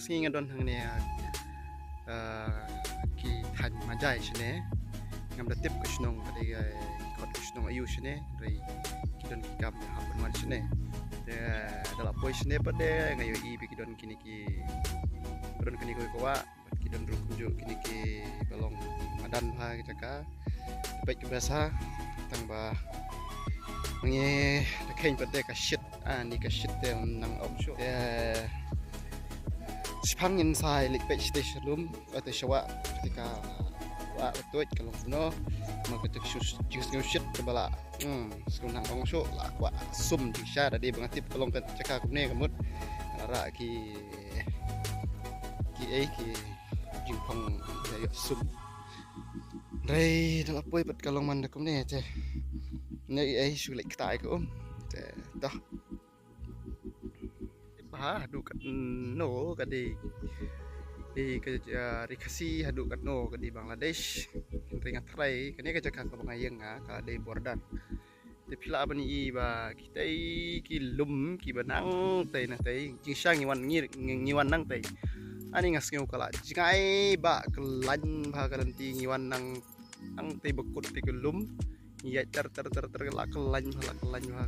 Kasi nga don hang niya ki tan majay sine ngam da tip kusnong kadi ikot kusnong ayu sine ray kidon kikam hapon man sine dala boy sine pade ngayo ibi kidon kini ki don kini ko wa kidon ru kunju kini ki balong madan ha ka baik biasa tang ba ngi kain pade ka shit ni ka shit nang opsho Sipang inside like page station room atau syawa ketika wa betul kalau kuno maka just shit kebala sekarang orang show lah wa sum di syar tadi banget tip kalau kan cakap kumne kemud ara ki jingpong ya sum Ray dalam apa ibat kalau mana kumne teh ni sulit kita ikut dah hadu kat no kadi di rikasi hadu kat no kadi Bangladesh ringat try kani ka cakap ka bangayeng ka di bordan di pila bani i ba kita ki lum ki banang tai na tai jingsang ngiwan nang tai ani ngas ngeu kala jingai ba kelan ba kalanti ngiwan nang tai bekut ti lum ya ter la kelan ba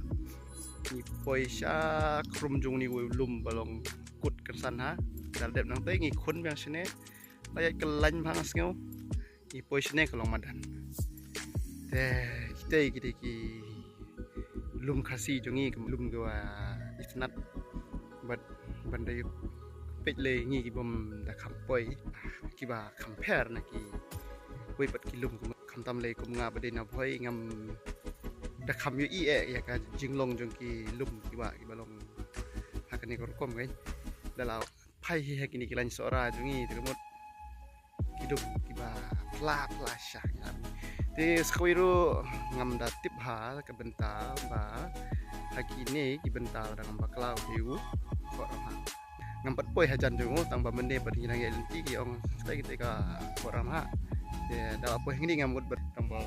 ni poisha krum jung ni lum balong kut kersan ha dal dep nang tai ngi khun bang sine layak kelain bhangas ngeu ni poisne kalong madan te kita ki lum khasi jungi lum gwa isnat bat bandai pet le ngi ki bom da khampoi ki ba compare na ki wei pat ki lum kham tam le kum nga bade na phoi ngam da kham yu i ya ka jinglong jong ki lum ki balong hakani kor kom kai dalau pai he kini kilan sora jungi termut hidup ki ba pla sha te skwiru ngam da tip ha ka bental ba hakini ki bental dang baklau diu kor ha ngam pat poi hajan jungu tang ba mende pat hinang ya lenti ki ong stai kita kor ha de dalau poi ngini ngam gut bertambal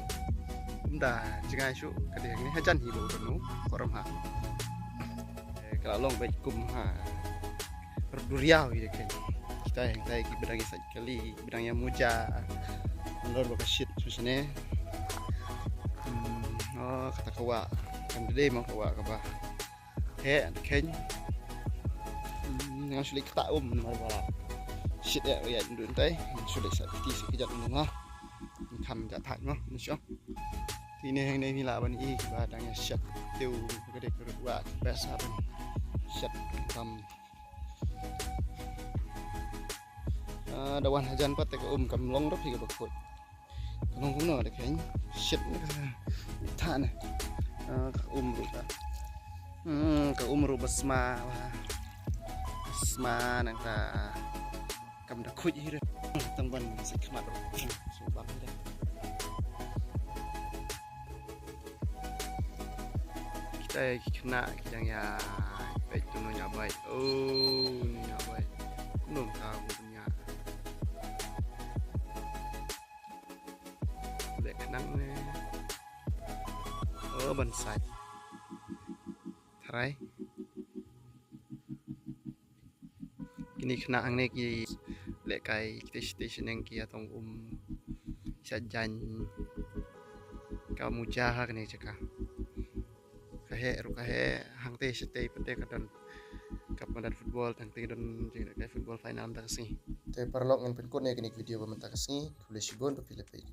dah jangan syuk kadang ini hajan hibu penuh koram ha kalau long baik kum ha berduriau gitu kan kita yang saya bidang sekali bidang yang muja lor bakasit susane oh kata kawa kan dede mau kawa kaba he ken yang sulit kita bala shit ya ndun tai sulit sakti sekejap ha tham ja thang no insya thì này này là bạn y và đang sạch tiêu cái đẹp được và bé sa bên sạch cầm đầu anh hajan bắt tay cầm lông rất thì cái bậc phổi lông cũng nở để cái sạch thà này rồi basma nang ta cầm đặc khuy rồi tăng văn sẽ khmat rồi số bạc đây kita kena yang ya baik tu nya baik nya baik belum tahu punya lek kenang ni bonsai tharai kini kena ang ni ki lek kai station yang ki atong sajan kamu jaha kene cakap kahe hang te stay pete kadon kapan football tang te don jeng football final ta kasi te parlok ngan pen ko ne kini video pementa kasi tulis sibon to pile page